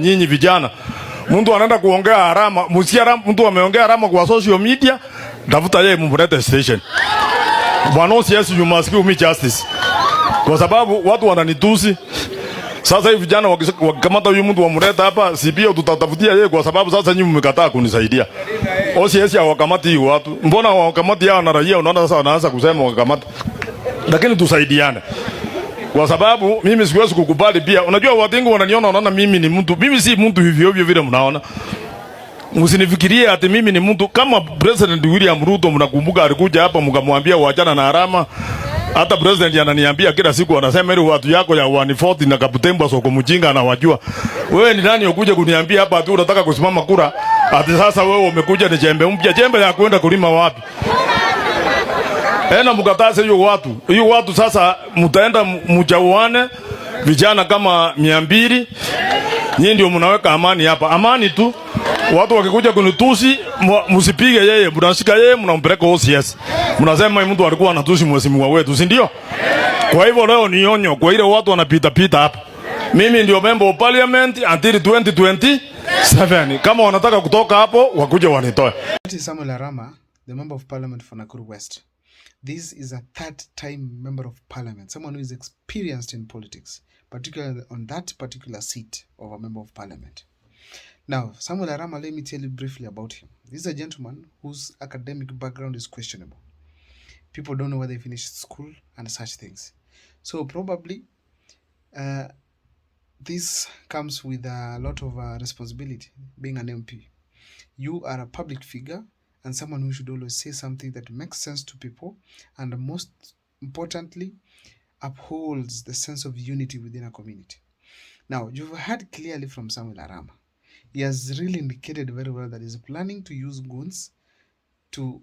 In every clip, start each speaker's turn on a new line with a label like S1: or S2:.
S1: Nyinyi vijana, mtu anaenda kuongea harama, msikia mtu ameongea harama kwa social media, tafuta yeye mumlete station. Bwana CS, you must give me justice. Kwa sababu watu wananitusi. Sasa hivi vijana wakikamata huyu mtu wamleta hapa, si pia tutatafutia yeye kwa sababu sasa nyinyi mmekataa kunisaidia. OCS hawakamati hiyo watu. Mbona hawakamati hao na raia, unaona sasa wanaanza kusema wakamata. Lakini tusaidiane. Kwa sababu mimi siwezi kukubali pia. Unajua watu wengi wananiona wanaona mimi ni mtu. Mimi si mtu hivyo hivyo vile mnaona. Msinifikirie ati mimi ni mtu kama President William Ruto. Mnakumbuka alikuja hapa mkamwambia waachana na harama. Hata president ananiambia kila siku anasema ile watu yako ya 140 na Kabutembo soko mjinga anawajua. Wewe ni nani ukuje kuniambia hapa ati unataka kusimama kura? Ati sasa wewe umekuja ni jembe mpya. Jembe ya kwenda kulima wapi? Ena mkataze hiyo watu. Hiyo watu sasa mtaenda mjauane vijana kama 200. Nyinyi ndio mnaweka amani hapa. Amani tu. Watu wakikuja kunitusi msipige yeye, mnashika yeye mnampeleka OCS. Mnasema mtu alikuwa anatusi mheshimiwa wetu, si ndio? Kwa hivyo leo ni onyo kwa ile watu wanapita pita hapa. Mimi ndio member of parliament until 2027. Kama wanataka kutoka hapo wakuje wanitoe.
S2: Samuel Arama, the member of parliament for Nakuru West. This is a third time member of parliament, someone who is experienced in politics, particularly on that particular seat of a member of parliament. Now, Samuel Arama, let me tell you briefly about him. This is a gentleman whose academic background is questionable. People don't know where they finished school and such things. So probably this comes with a lot of responsibility, being an MP. You are a public figure and someone who should always say something that makes sense to people and most importantly, upholds the sense of unity within a community. Now, you've heard clearly from Samuel Arama. He has really indicated very well that he's planning to use goons to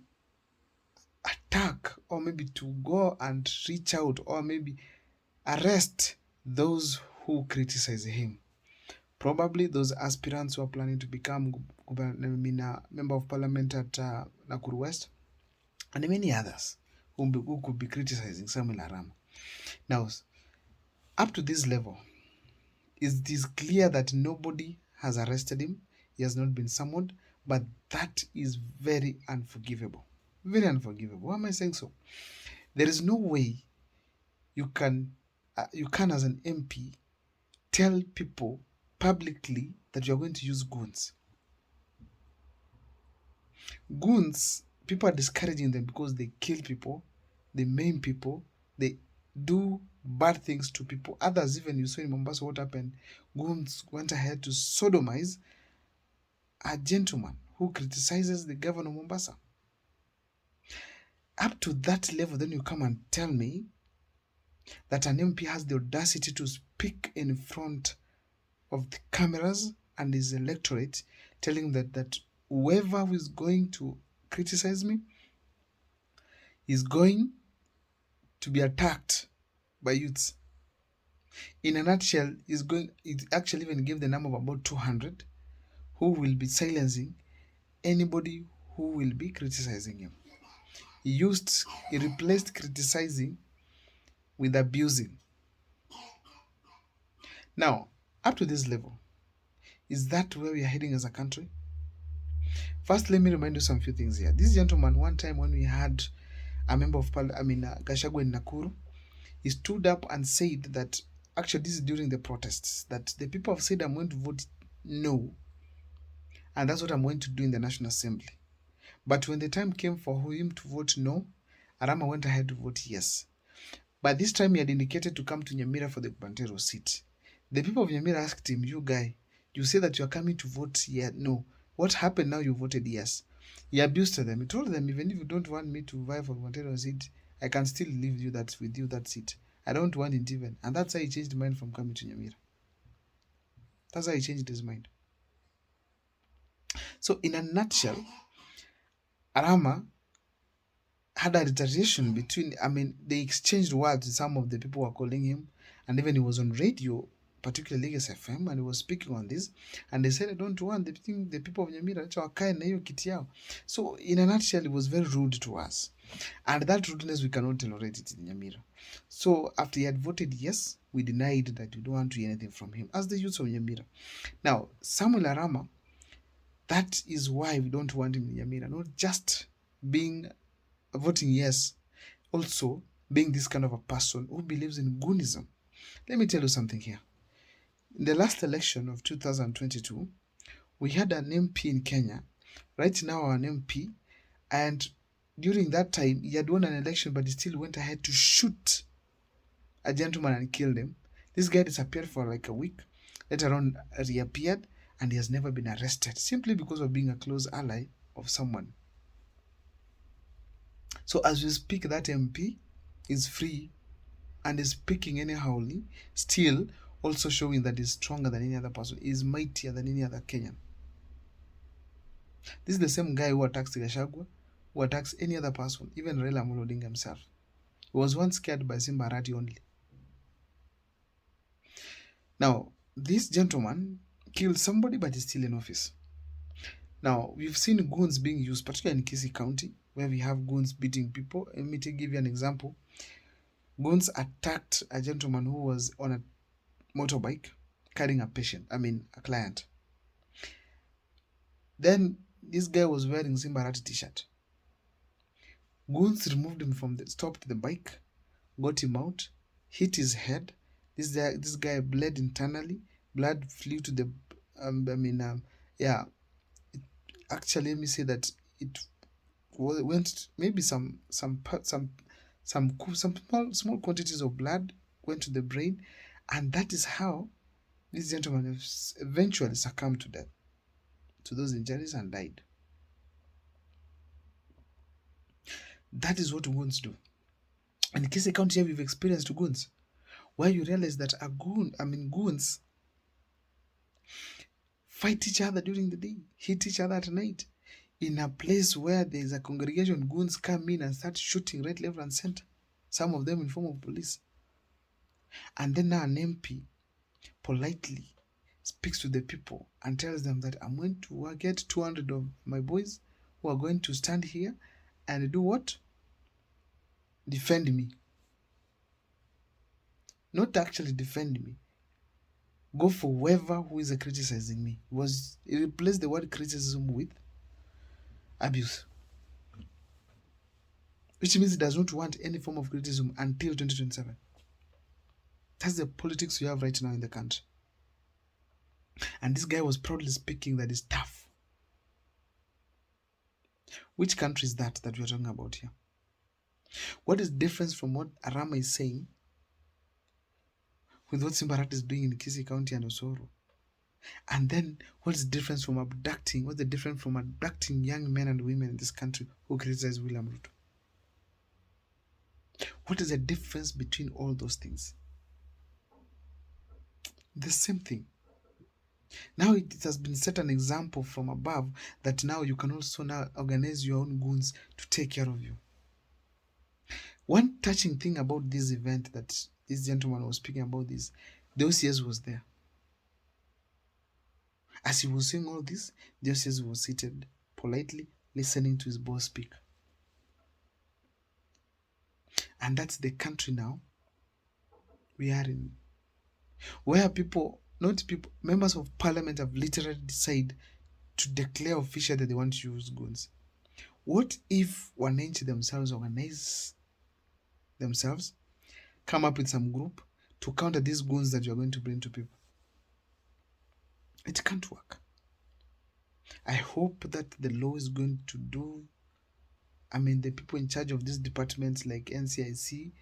S2: attack or maybe to go and reach out or maybe arrest those who criticize him. Probably those aspirants who are planning to become member of parliament at Nakuru West and many others who could be criticizing Samuel Arama. Now, up to this level, it is clear that nobody has arrested him. He has not been summoned, but that is very unforgivable. Very unforgivable. Why am I saying so? There is no way you can as an MP tell people publicly that you are going to use goons. Goons, people are discouraging them because they kill people, they maim people, they do bad things to people. Others, even you saw in Mombasa what happened. Goons went ahead to sodomize a gentleman who criticizes the governor of Mombasa. Up to that level, then you come and tell me that an MP has the audacity to speak in front of the cameras and his electorate, telling that whoever is going to criticize me is going to be attacked by youths. In a nutshell, it actually even gave the number of about 200 who will be silencing anybody who will be criticizing him. He replaced criticizing with abusing. Now, up to this level, is that where we are heading as a country? First, let me remind you some few things here. This gentleman, one time when we had a member of parliament, Gachagua in Nakuru, he stood up and said that, actually this is during the protests, that the people have said I'm going to vote no. And that's what I'm going to do in the National Assembly. But when the time came for him to vote no, Arama went ahead to vote yes. By this time, he had indicated to come to Nyamira for the Bantero seat. The people of Nyamira asked him, you guy, you say that you are coming to vote no. What happened now you voted yes? He abused them. He told them, even if you don't want me to vie for the Bantero seat, I can still leave you that seat. I don't want it even. And that's how he changed his mind from coming to Nyamira. That's how he changed his mind. So in a nutshell, Arama had a retaliation between, they exchanged words with some of the people who were calling him, and even he was on radio, particularly Legacy FM, and he was speaking on this, and they said, I don't want the people of Nyamira to wakae na hiyo kiti yao. So in a nutshell, it was very rude to us, and that rudeness we cannot tolerate it in Nyamira. So after he had voted yes, we denied that we don't want to hear anything from him as the youth of Nyamira. Now, Samuel Arama, that is why we don't want him in Nyamira, not just being voting yes, also being this kind of a person who believes in goonism. Let me tell you something here. In the last election of 2022, we had an MP in Kenya, right now an MP, and during that time, he had won an election, but he still went ahead to shoot a gentleman and killed him. This guy disappeared for like a week, later on reappeared, and he has never been arrested, simply because of being a close ally of someone. So as we speak, that MP is free and is speaking anyhowly, still also showing that he's stronger than any other person, is mightier than any other Kenyan. This is the same guy who attacks Gachagua, who attacks any other person, even Raila Amolo Odinga himself. He was once scared by Simba Arati only. Now, this gentleman killed somebody, but is still in office. Now, we've seen goons being used, particularly in Kisii County, where we have goons beating people. Let me give you an example. Goons attacked a gentleman who was on a motorbike carrying a client. Then this guy was wearing Simba Arati t-shirt. Goons removed him stopped the bike, got him out, hit his head. This guy bled internally. Blood flew to the actually, let me say that it went maybe some small quantities of blood went to the brain, and that is how this gentleman eventually succumbed to death, to those injuries, and died. That is what goons do. And in Kisii County here, we've experienced goons, where you realize that goons fight each other during the day, hit each other at night. In a place where there is a congregation, goons come in and start shooting right, left, and center. Some of them in form of police. And then now an MP politely speaks to the people and tells them that I'm going to get 200 of my boys who are going to stand here and do what? Defend me. Not actually defend me. Go for whoever who is criticizing me. He replaced the word criticism with abuse. Which means he does not want any form of criticism until 2027. That's the politics we have right now in the country. And this guy was proudly speaking that is tough. Which country is that we are talking about here? What is the difference from what Arama is saying with what Simba Arati is doing in Kisii County and Osoro? And then what's the difference from abducting? What's the difference from abducting young men and women in this country who criticize William Ruto? What is the difference between all those things? The same thing. Now it has been set an example from above that now you can also now organize your own goons to take care of you. One touching thing about this event that this gentleman was speaking about this, the OCS was there. As he was saying all this, the OCS was seated politely listening to his boss speak. And that's the country now we are in, where members of parliament have literally decided to declare officially that they want to use goons. What if wananchi themselves organize themselves, come up with some group to counter these goons that you're going to bring to people? It can't work. I hope that the law is going to do, the people in charge of these departments like NCIC,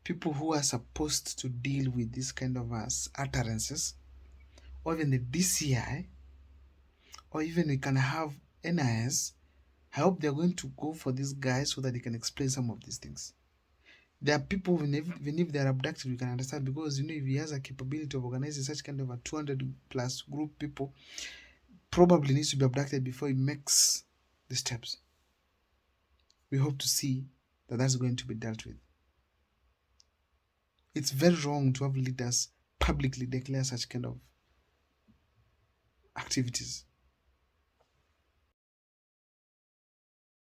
S2: people who are supposed to deal with this kind of utterances, or even the DCI, or even we can have NIS, I hope they're going to go for these guys so that they can explain some of these things. There are people, even if they're abducted, we can understand, because if he has a capability of organizing such kind of a 200 plus group people, probably needs to be abducted before he makes the steps. We hope to see that that's going to be dealt with. It's very wrong to have leaders publicly declare such kind of activities.